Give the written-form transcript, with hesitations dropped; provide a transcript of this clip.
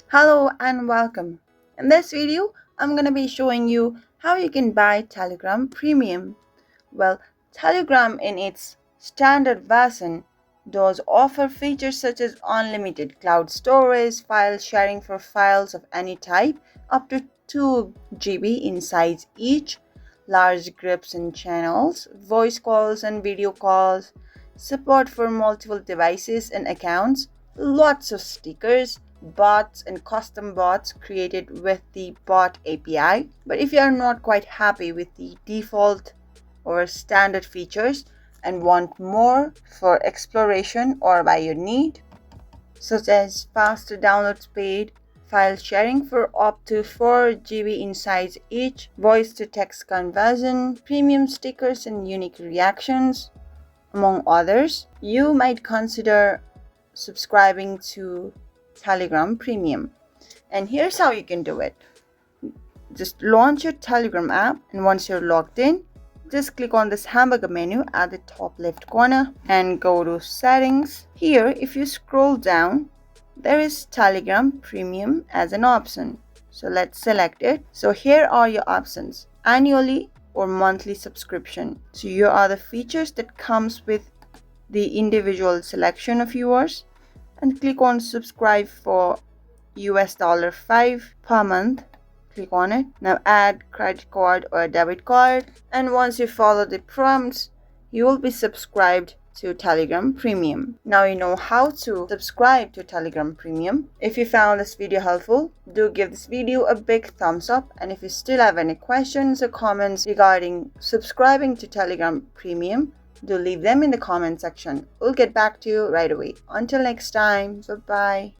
Hello and welcome. In this video, I'm going to be showing you how you can buy Telegram Premium. Well, Telegram in its standard version does offer features such as unlimited cloud storage, file sharing for files of any type, up to 2 GB in size each, large groups and channels, voice calls and video calls, support for multiple devices and accounts, lots of stickers, bots and custom bots created with the bot API. But if you are not quite happy with the default or standard features and want more for exploration or by your need, such as faster download speed, file sharing for up to 4 GB in size each, voice to text conversion, premium stickers and unique reactions, among others, you might consider subscribing to Telegram Premium. And here's how you can do it. Just launch your Telegram app, and once you're logged in, just click on this hamburger menu at the top left corner and go to settings. Here, if you scroll down, there is Telegram Premium as an option. So let's select it. So here are your options: annually or monthly subscription. So here are the features that comes with the individual selection of yours, and click on subscribe for $5 per month. Click on it. Now add credit card or debit card, and once you follow the prompts, you will be subscribed to Telegram Premium. Now you know how to subscribe to Telegram Premium. If you found this video helpful, do give this video a big thumbs up, and if you still have any questions or comments regarding subscribing to Telegram Premium, do leave them in the comment section. We'll get back to you right away. Until next time, bye bye.